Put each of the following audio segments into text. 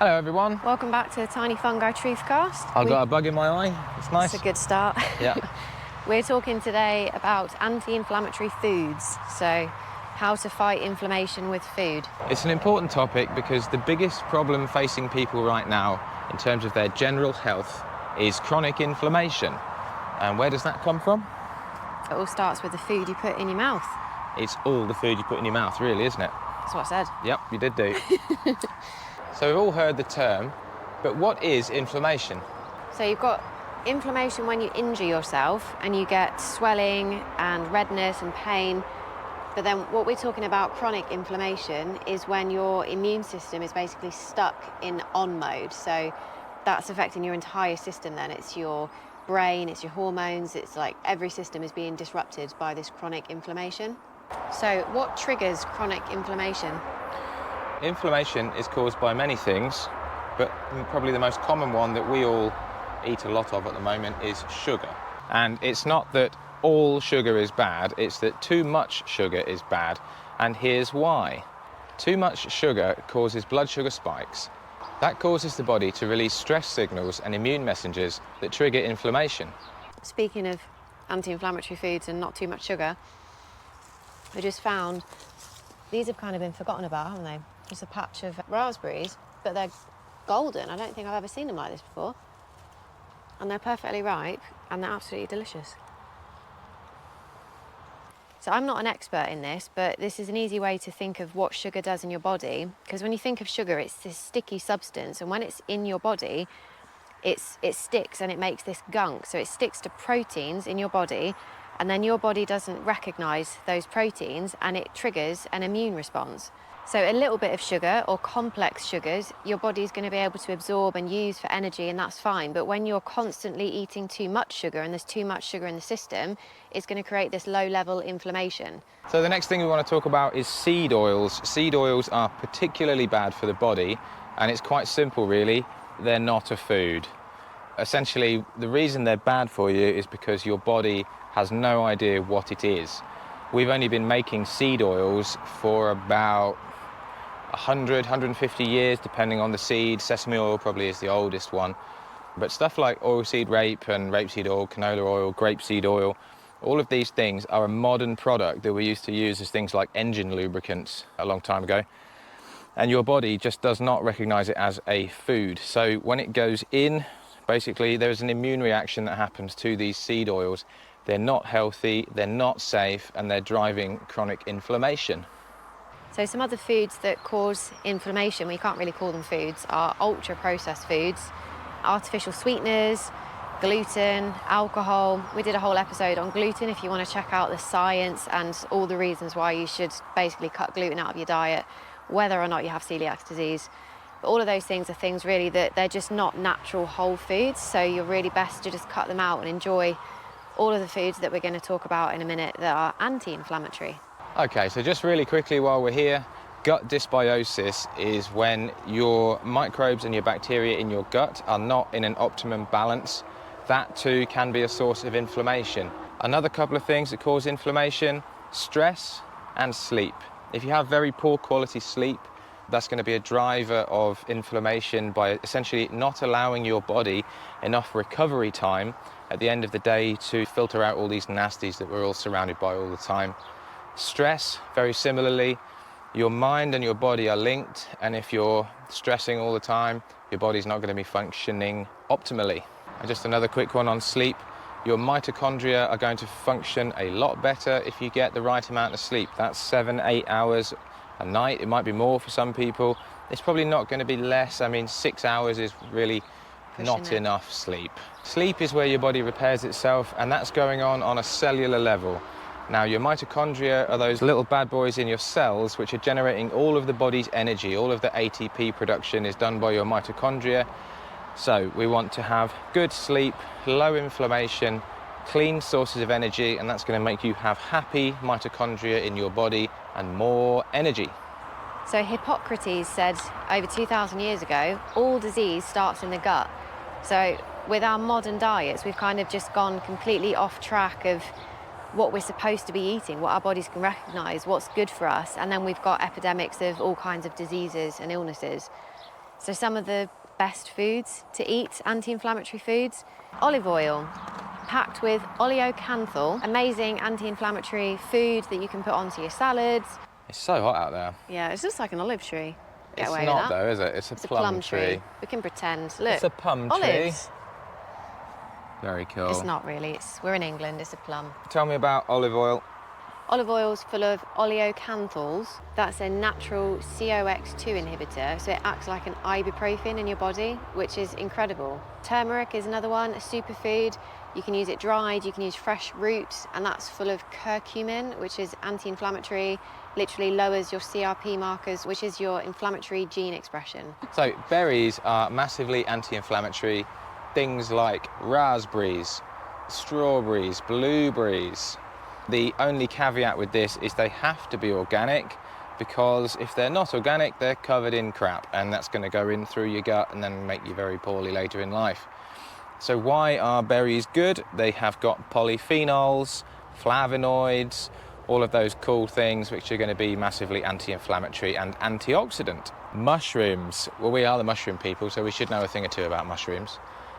Hello everyone. Welcome back to the Tiny Fungi Truthcast. I've got a bug in my eye. It's nice. It's a good start. Yeah. We're talking today about anti-inflammatory foods. So how to fight inflammation with food. It's an important topic because the biggest problem facing people right now in terms of their general health is chronic inflammation. And where does that come from? It all starts with the food you put in your mouth. It's all the food you put in your mouth, really, isn't it? That's what I said. Yep, you did do. So we've all heard the term, but what is inflammation? So you've got inflammation when you injure yourself and you get swelling and redness and pain. But then what we're talking about chronic inflammation is when your immune system is basically stuck in on mode. So that's affecting your entire system then. It's your brain, it's your hormones, it's like every system is being disrupted by this chronic inflammation. So what triggers chronic inflammation? Inflammation is caused by many things, but probably the most common one that we all eat a lot of at the moment is sugar. And it's not that all sugar is bad, it's that too much sugar is bad. And here's why. Too much sugar causes blood sugar spikes. That causes the body to release stress signals and immune messengers that trigger inflammation. Speaking of anti-inflammatory foods and not too much sugar, I just found these have kind of been forgotten about, haven't they? Just a patch of raspberries, but they're golden. I don't think I've ever seen them like this before. And they're perfectly ripe and they're absolutely delicious. So I'm not an expert in this, but this is an easy way to think of what sugar does in your body. Because when you think of sugar, it's this sticky substance, and when it's in your body, it sticks and it makes this gunk. So it sticks to proteins in your body, and then your body doesn't recognize those proteins and it triggers an immune response. So a little bit of sugar or complex sugars, your body's going to be able to absorb and use for energy, and that's fine. But when you're constantly eating too much sugar and there's too much sugar in the system, it's going to create this low-level inflammation. So the next thing we want to talk about is seed oils. Seed oils are particularly bad for the body, and it's quite simple really. They're not a food. Essentially, the reason they're bad for you is because your body has no idea what it is. We've only been making seed oils for about 100, 150 years, depending on the seed. Sesame oil probably is the oldest one. But stuff like oilseed rape and rapeseed oil, canola oil, grapeseed oil, all of these things are a modern product that we used to use as things like engine lubricants a long time ago. And your body just does not recognize it as a food. So when it goes in, basically there's an immune reaction that happens to these seed oils. They're not healthy, they're not safe, and they're driving chronic inflammation. So some other foods that cause inflammation, we can't really call them foods, are ultra-processed foods, artificial sweeteners, gluten, alcohol. We did a whole episode on gluten if you want to check out the science and all the reasons why you should basically cut gluten out of your diet, whether or not you have celiac disease. But all of those things are things really that they're just not natural whole foods, so you're really best to just cut them out and enjoy all of the foods that we're going to talk about in a minute that are anti-inflammatory. Okay, so just really quickly while we're here, gut dysbiosis is when your microbes and your bacteria in your gut are not in an optimum balance. That too can be a source of inflammation. Another couple of things that cause inflammation: stress and sleep. If you have very poor quality sleep, that's going to be a driver of inflammation by essentially not allowing your body enough recovery time at the end of the day to filter out all these nasties that we're all surrounded by all the time. Stress, very similarly, your mind and your body are linked, and if you're stressing all the time, your body's not going to be functioning optimally. And just another quick one on sleep. Your mitochondria are going to function a lot better if you get the right amount of sleep. That's 7-8 hours a night. It might be more for some people. It's probably not going to be less. I mean, 6 hours is really not enough sleep. Sleep is where your body repairs itself, and that's going on a cellular level. Now, your mitochondria are those little bad boys in your cells which are generating all of the body's energy. All of the ATP production is done by your mitochondria. So we want to have good sleep, low inflammation, clean sources of energy, and that's going to make you have happy mitochondria in your body and more energy. So Hippocrates said over 2,000 years ago, all disease starts in the gut. So with our modern diets, we've kind of just gone completely off track of what we're supposed to be eating, what our bodies can recognize, what's good for us, and then we've got epidemics of all kinds of diseases and illnesses. So some of the best foods to eat, anti-inflammatory foods, olive oil, packed with oleocanthal, amazing anti-inflammatory food that you can put onto your salads. It's so hot out there. Yeah, it's just like an olive tree. Get It's away not with that. though, is it? It's a plum tree. We can pretend. Look, It's a plum olives. tree. Very cool. It's not really. We're in England. It's a plum. Tell me about olive oil. Olive oil's full of oleocanthals. That's a natural COX2 inhibitor, so it acts like an ibuprofen in your body, which is incredible. Turmeric is another one, a superfood. You can use it dried, you can use fresh roots, and that's full of curcumin, which is anti-inflammatory, literally lowers your CRP markers, which is your inflammatory gene expression. So berries are massively anti-inflammatory. Things like raspberries, strawberries, blueberries. The only caveat with this is they have to be organic, because if they're not organic, they're covered in crap, and that's going to go in through your gut and then make you very poorly later in life. So why are berries good? They have got polyphenols, flavonoids, all of those cool things which are going to be massively anti-inflammatory and antioxidant. Mushrooms. Well, we are the mushroom people, so we should know a thing or two about mushrooms.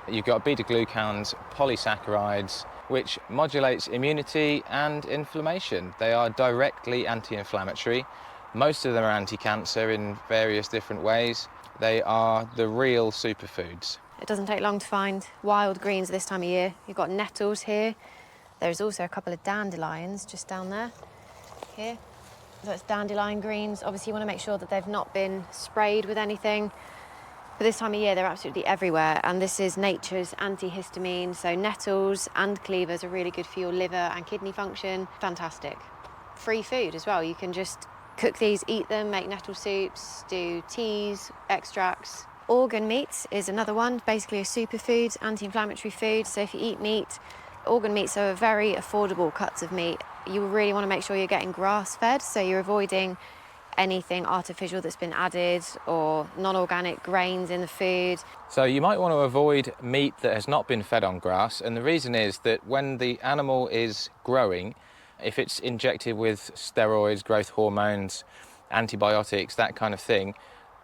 You've got beta-glucans, polysaccharides, which modulates immunity and inflammation. They are directly anti-inflammatory. Most of them are anti-cancer in various different ways. They are the real superfoods. It doesn't take long to find wild greens this time of year. You've got nettles here. There's also a couple of dandelions just down there. Here. That's dandelion greens. Obviously, you want to make sure that they've not been sprayed with anything. But this time of year, they're absolutely everywhere, and this is nature's antihistamine. So nettles and cleavers are really good for your liver and kidney function. Fantastic. Free food as well. You can just cook these, eat them, make nettle soups, do teas, extracts. Organ meats is another one, basically a superfood, anti-inflammatory food. So if you eat meat, organ meats are very affordable cuts of meat. You really want to make sure you're getting grass-fed, so you're avoiding anything artificial that's been added or non-organic grains in the food. So you might want to avoid meat that has not been fed on grass, and the reason is that when the animal is growing, if it's injected with steroids, growth hormones, antibiotics, that kind of thing,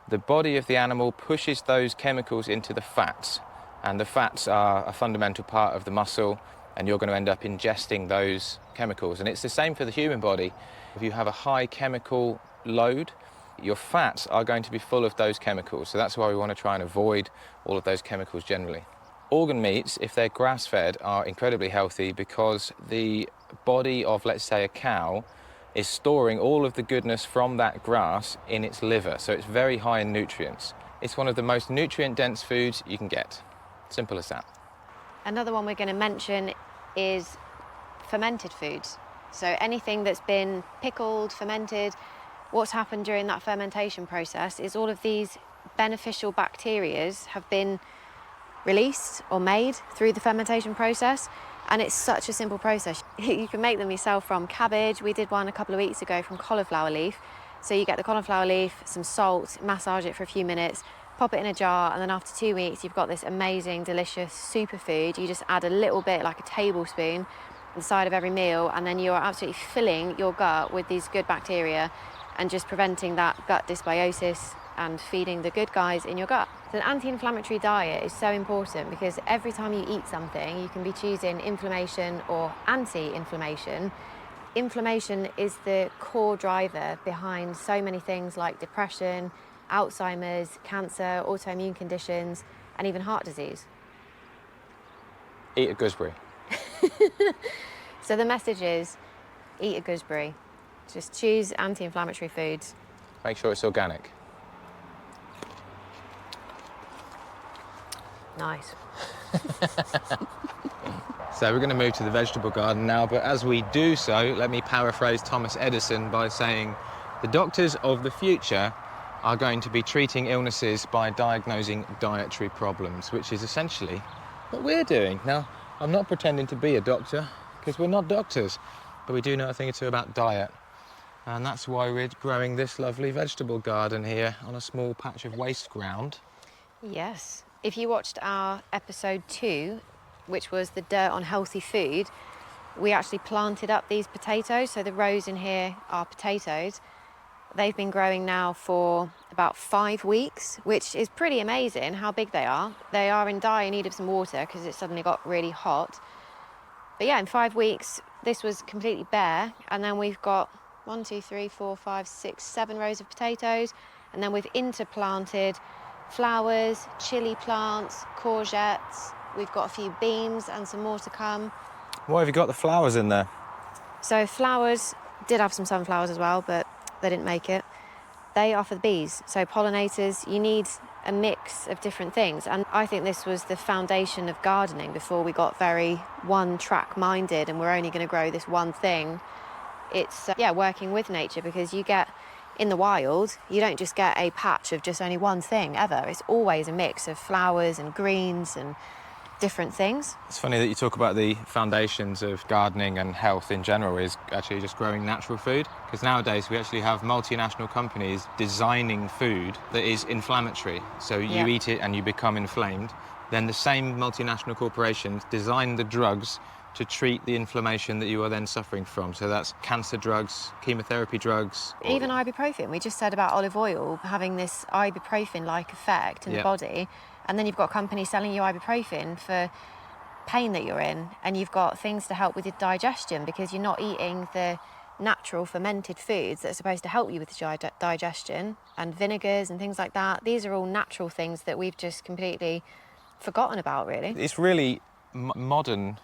the body of the animal pushes those chemicals into the fats, and the fats are a fundamental part of the muscle, and you're going to end up ingesting those chemicals. And it's the same for the human body. If you have a high chemical load, your fats are going to be full of those chemicals. So that's why we want to try and avoid all of those chemicals generally. Organ meats, if they're grass-fed, are incredibly healthy because the body of, let's say, a cow is storing all of the goodness from that grass in its liver. So it's very high in nutrients. It's one of the most nutrient-dense foods you can get. Simple as that. Another one we're going to mention is fermented foods. So anything that's been pickled, fermented, what's happened during that fermentation process is all of these beneficial bacteria have been released or made through the fermentation process, and it's such a simple process. You can make them yourself from cabbage. We did one a couple of weeks ago from cauliflower leaf. So you get the cauliflower leaf, some salt, massage it for a few minutes, pop it in a jar, and then after 2 weeks you've got this amazing, delicious superfood. You just add a little bit, like a tablespoon, on the side of every meal, and then you're absolutely filling your gut with these good bacteria and just preventing that gut dysbiosis and feeding the good guys in your gut. So an anti-inflammatory diet is so important because every time you eat something, you can be choosing inflammation or anti-inflammation. Inflammation is the core driver behind so many things like depression, Alzheimer's, cancer, autoimmune conditions, and even heart disease. Eat a gooseberry. So the message is, eat a gooseberry. Just choose anti-inflammatory foods. Make sure it's organic. Nice. So we're going to move to the vegetable garden now, but as we do so, let me paraphrase Thomas Edison by saying the doctors of the future are going to be treating illnesses by diagnosing dietary problems, which is essentially what we're doing. Now, I'm not pretending to be a doctor, because we're not doctors, but we do know a thing or two about diet. And that's why we're growing this lovely vegetable garden here on a small patch of waste ground. Yes. If you watched our episode 2, which was the dirt on healthy food, we actually planted up these potatoes. So the rows in here are potatoes. They've been growing now for about 5 weeks, which is pretty amazing how big they are. They are in dire need of some water because it suddenly got really hot. But yeah, in 5 weeks, this was completely bare. And then we've got 1, 2, 3, 4, 5, 6, 7 rows of potatoes. And then we've interplanted flowers, chili plants, courgettes. We've got a few beans and some more to come. Why have you got the flowers in there? So flowers, did have some sunflowers as well, but they didn't make it. They are for the bees. So pollinators, you need a mix of different things. And I think this was the foundation of gardening before we got very one-track minded and we're only going to grow this one thing. It's, working with nature, because you get, in the wild, you don't just get a patch of just only one thing ever. It's always a mix of flowers and greens and different things. It's funny that you talk about the foundations of gardening and health in general is actually just growing natural food, because nowadays we actually have multinational companies designing food that is inflammatory. So you eat it and you become inflamed. Then the same multinational corporations design the drugs to treat the inflammation that you are then suffering from. So that's cancer drugs, chemotherapy drugs. Even ibuprofen. We just said about olive oil having this ibuprofen-like effect in the body. And then you've got companies selling you ibuprofen for pain that you're in. And you've got things to help with your digestion because you're not eating the natural fermented foods that are supposed to help you with digestion, and vinegars and things like that. These are all natural things that we've just completely forgotten about, really. It's really modern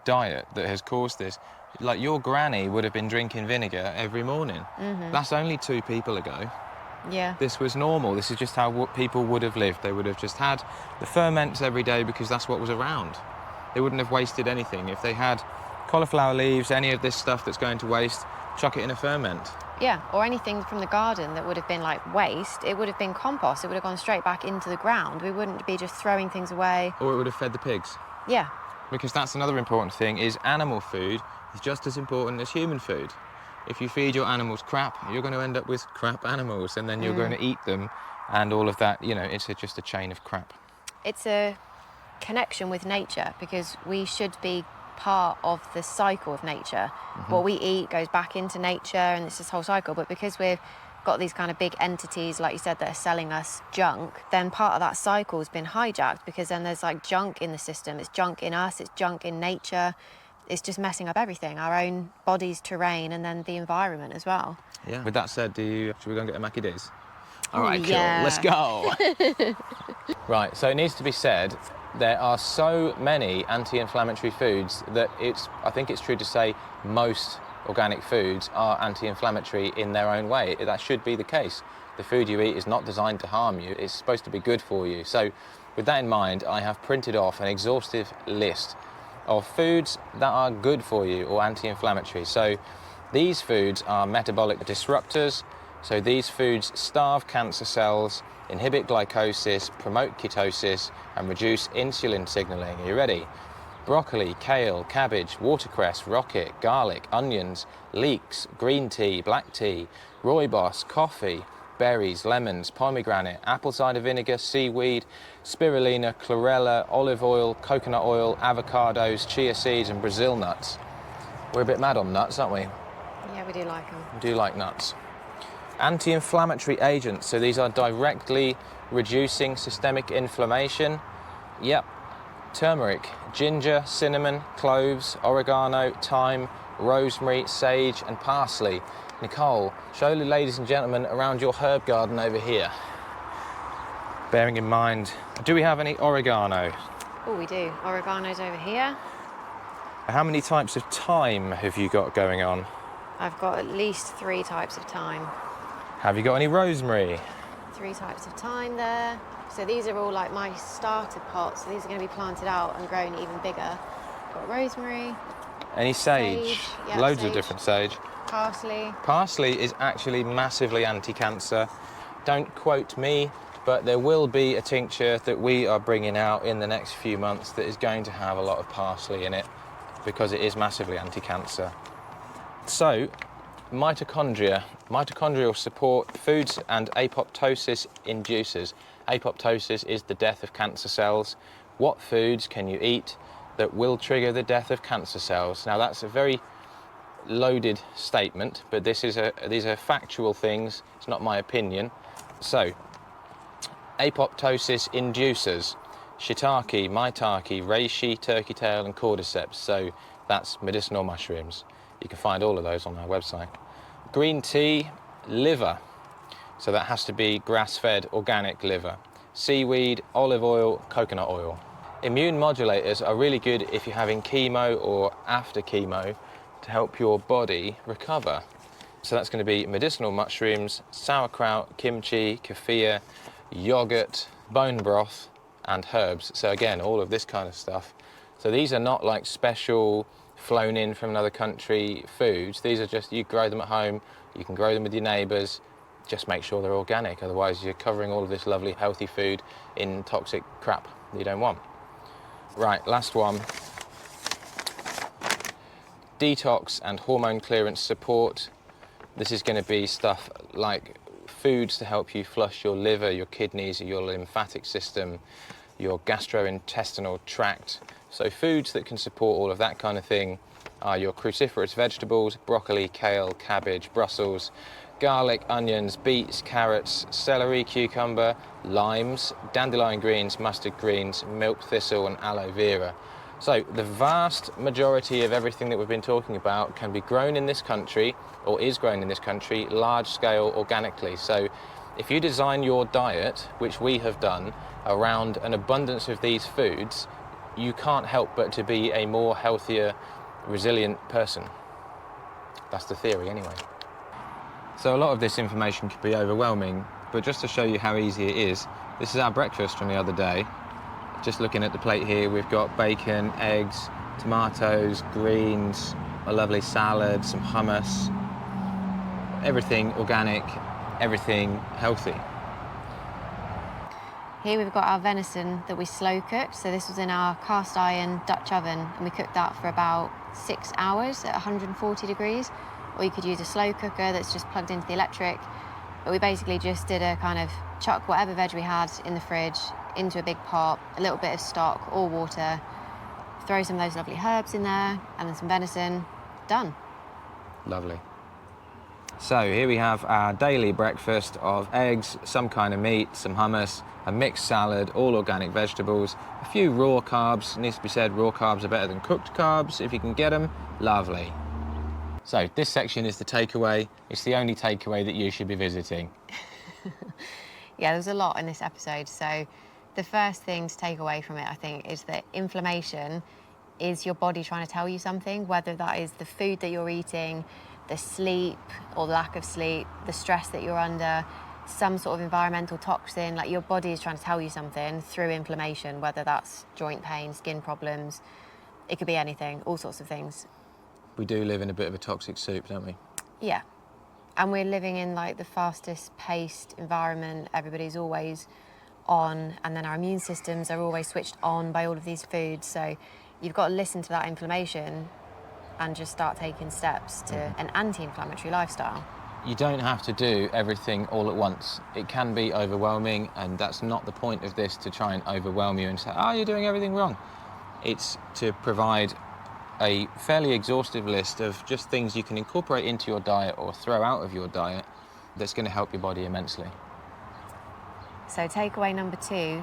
diet that has caused this. Like, your granny would have been drinking vinegar every morning. That's only 2 people ago. Yeah. This was normal. This is just how people would have lived. They would have just had the ferments every day because that's what was around. They wouldn't have wasted anything. If they had cauliflower leaves, any of this stuff that's going to waste, chuck it in a ferment. Yeah, or anything from the garden that would have been like waste, it would have been compost. It would have gone straight back into the ground. We wouldn't be just throwing things away. Or it would have fed the pigs. Yeah. Because that's another important thing, is animal food is just as important as human food. If you feed your animals crap, you're going to end up with crap animals, and then you're going to eat them, and all of that, it's just a chain of crap. It's a connection with nature, because we should be part of the cycle of nature. What we eat goes back into nature, and it's this whole cycle. But because we've got these kind of big entities, like you said, that are selling us junk, then part of that cycle has been hijacked, because then there's like junk in the system. It's junk in us, it's junk in nature. It's just messing up everything, our own body's terrain, and then the environment as well. Yeah. With that said, should we go and get a Mackie D's? All right, yeah. Cool, let's go. Right, so it needs to be said, there are so many anti-inflammatory foods that I think it's true to say most organic foods are anti-inflammatory in their own way. That should be the case. The food you eat is not designed to harm you, it's supposed to be good for you. So with that in mind, I have printed off an exhaustive list of foods that are good for you or anti-inflammatory. So these foods are metabolic disruptors. So these foods starve cancer cells, inhibit glycosis, promote ketosis, and reduce insulin signaling. Are you ready? Broccoli, kale, cabbage, watercress, rocket, garlic, onions, leeks, green tea, black tea, rooibos, coffee, berries, lemons, pomegranate, apple cider vinegar, seaweed, spirulina, chlorella, olive oil, coconut oil, avocados, chia seeds, and Brazil nuts. We're a bit mad on nuts, aren't we? Yeah, we do like them. We do like nuts. Anti-inflammatory agents, so these are directly reducing systemic inflammation. Yep. Turmeric, ginger, cinnamon, cloves, oregano, thyme, rosemary, sage, and parsley. Nicole, show the ladies and gentlemen around your herb garden over here. Bearing in mind, do we have any oregano? Oh, we do. Oregano's over here. How many types of thyme have you got going on? I've got at least 3 types of thyme. Have you got any rosemary? 3 types of thyme there. So these are all like my starter pots. So these are going to be planted out and grown even bigger. Got rosemary. Any sage? Yeah, Loads sage. of different sage. Parsley. Parsley is actually massively anti-cancer. Don't quote me, but there will be a tincture that we are bringing out in the next few months that is going to have a lot of parsley in it because it is massively anti-cancer. So, mitochondria. Mitochondrial support foods and apoptosis inducers. Apoptosis is the death of cancer cells. What foods can you eat that will trigger the death of cancer cells? Now that's a very loaded statement, but these are factual things. It's not my opinion. So, apoptosis inducers: shiitake, maitake, reishi, turkey tail, and cordyceps. So that's medicinal mushrooms. You can find all of those on our website. Green tea, liver. So that has to be grass-fed organic liver. Seaweed, olive oil, coconut oil. Immune modulators are really good if you're having chemo or after chemo to help your body recover. So that's going to be medicinal mushrooms, sauerkraut, kimchi, kefir, yogurt, bone broth, and herbs. So again, all of this kind of stuff. So these are not like special flown in from another country foods. These are just, you grow them at home, you can grow them with your neighbours. Just make sure they're organic, otherwise you're covering all of this lovely healthy food in toxic crap that you don't want. Right, last one. Detox and hormone clearance support. This is going to be stuff like foods to help you flush your liver, your kidneys, your lymphatic system, your gastrointestinal tract. So foods that can support all of that kind of thing are your cruciferous vegetables: broccoli, kale, cabbage, Brussels, garlic, onions, beets, carrots, celery, cucumber, limes, dandelion greens, mustard greens, milk thistle, and aloe vera. So the vast majority of everything that we've been talking about can be grown in this country, or is grown in this country, large scale organically. So if you design your diet, which we have done, around an abundance of these foods, you can't help but to be a more healthier, resilient person. That's the theory anyway. So a lot of this information could be overwhelming, but just to show you how easy it is, this is our breakfast from the other day. Just looking at the plate here, we've got bacon, eggs, tomatoes, greens, a lovely salad, some hummus. Everything organic, everything healthy. Here we've got our venison that we slow cooked. So this was in our cast iron Dutch oven, and we cooked that for about 6 hours at 140 degrees. Or you could use a slow cooker that's just plugged into the electric. But we basically just did a kind of chuck whatever veg we had in the fridge into a big pot, a little bit of stock or water, throw some of those lovely herbs in there, and then some venison, done. Lovely. So here we have our daily breakfast of eggs, some kind of meat, some hummus, a mixed salad, all organic vegetables, a few raw carbs. Needs to be said, raw carbs are better than cooked carbs if you can get them. Lovely. So this section is the takeaway. It's the only takeaway that you should be visiting. Yeah, there's a lot in this episode. So the first thing to take away from it, I think, is that inflammation is your body trying to tell you something, whether that is the food that you're eating, the sleep or lack of sleep, the stress that you're under, some sort of environmental toxin. Like, your body is trying to tell you something through inflammation, whether that's joint pain, skin problems. It could be anything, all sorts of things. We do live in a bit of a toxic soup, don't we? Yeah. And we're living in like the fastest paced environment. Everybody's always on, and then our immune systems are always switched on by all of these foods. So you've got to listen to that inflammation and just start taking steps to an anti-inflammatory lifestyle. You don't have to do everything all at once. It can be overwhelming, and that's not the point of this, to try and overwhelm you and say, oh, you're doing everything wrong. It's to provide a fairly exhaustive list of just things you can incorporate into your diet or throw out of your diet that's going to help your body immensely. So takeaway number 2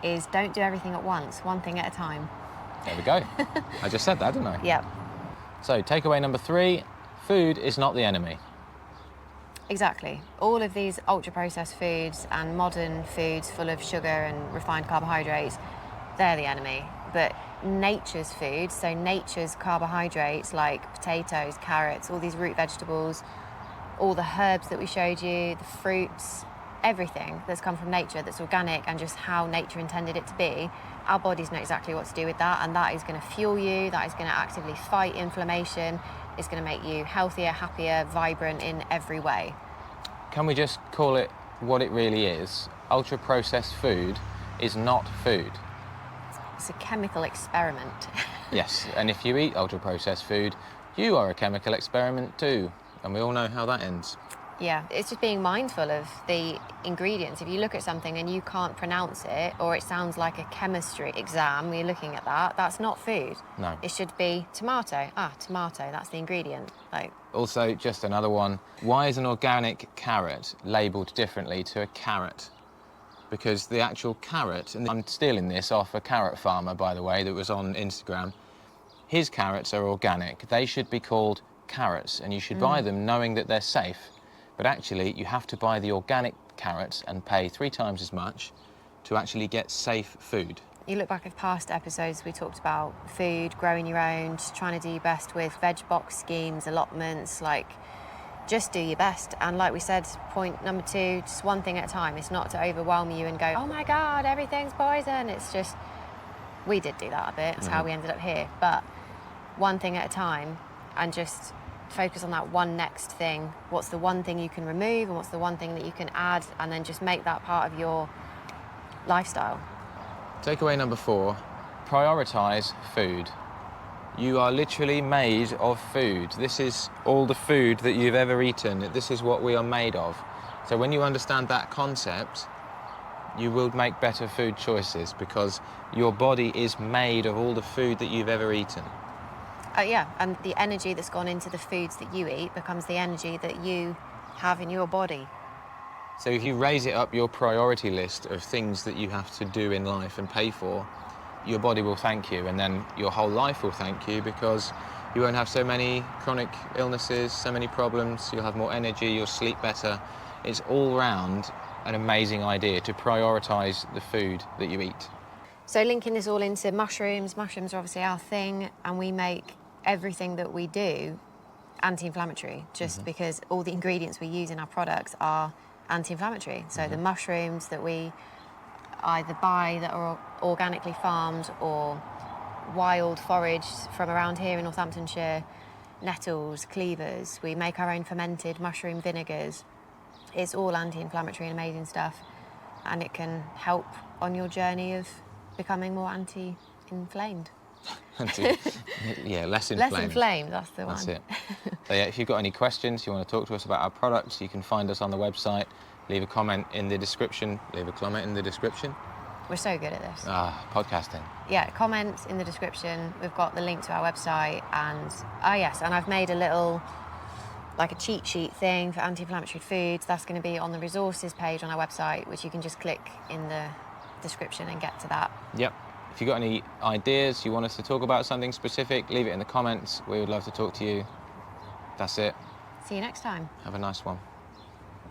is don't do everything at once, one thing at a time. There we go. I just said that, didn't I? Yep. So takeaway number 3, food is not the enemy. Exactly. All of these ultra-processed foods and modern foods full of sugar and refined carbohydrates, they're the enemy. But nature's food, so nature's carbohydrates like potatoes, carrots, all these root vegetables, all the herbs that we showed you, the fruits, everything that's come from nature, that's organic and just how nature intended it to be, our bodies know exactly what to do with that, and that is going to fuel you, that is going to actively fight inflammation, it's going to make you healthier, happier, vibrant in every way. Can we just call it what it really is? Ultra-processed food is not food. It's a chemical experiment. Yes, and if you eat ultra-processed food, you are a chemical experiment too, and we all know how that ends. Yeah, it's just being mindful of the ingredients. If you look at something and you can't pronounce it, or it sounds like a chemistry exam, you're looking at that, that's not food. No. It should be tomato. Ah, tomato, that's the ingredient. Like, Also, just another one, why is an organic carrot labelled differently to a carrot? Because the actual carrot, and I'm stealing this off a carrot farmer, by the way, that was on Instagram, his carrots are organic. They should be called carrots, and you should buy them knowing that they're safe. But actually, you have to buy the organic carrots and pay 3 times as much to actually get safe food. you look back at past episodes, we talked about food, growing your own, just trying to do your best with veg box schemes, allotments, like, just do your best. And like we said, point number 2, just one thing at a time. It's not to overwhelm you and go, oh my God, everything's poison. It's just, we did do that a bit. That's how we ended up here. But one thing at a time, and just focus on that one next thing. What's the one thing you can remove, and what's the one thing that you can add, and then just make that part of your lifestyle. Takeaway number 4, prioritise food. You are literally made of food. This is all the food that you've ever eaten. This is what we are made of. So when you understand that concept, you will make better food choices, because your body is made of all the food that you've ever eaten. Yeah, and the energy that's gone into the foods that you eat becomes the energy that you have in your body. So if you raise it up your priority list of things that you have to do in life and pay for, your body will thank you, and then your whole life will thank you, because you won't have so many chronic illnesses, so many problems, you'll have more energy, you'll sleep better. It's all round an amazing idea to prioritise the food that you eat. So linking this all into mushrooms, mushrooms are obviously our thing, and we make everything that we do anti-inflammatory, just because all the ingredients we use in our products are anti-inflammatory. So the mushrooms that we either buy that are organically farmed or wild foraged from around here in Northamptonshire, nettles, cleavers, we make our own fermented mushroom vinegars. It's all anti-inflammatory and amazing stuff, and it can help on your journey of becoming more anti-inflamed. Yeah, less inflamed. Less inflamed, that's the one. That's it. So yeah, if you've got any questions, you want to talk to us about our products, you can find us on the website. Leave a comment in the description. Leave a comment in the description. We're so good at this. Podcasting. Yeah, comment in the description. We've got the link to our website, and yes, and I've made a little, like a cheat sheet thing for anti-inflammatory foods. That's going to be on the resources page on our website, which you can just click in the description and get to that. Yep. If you've got any ideas, you want us to talk about something specific, leave it in the comments. We would love to talk to you. That's it. See you next time. Have a nice one.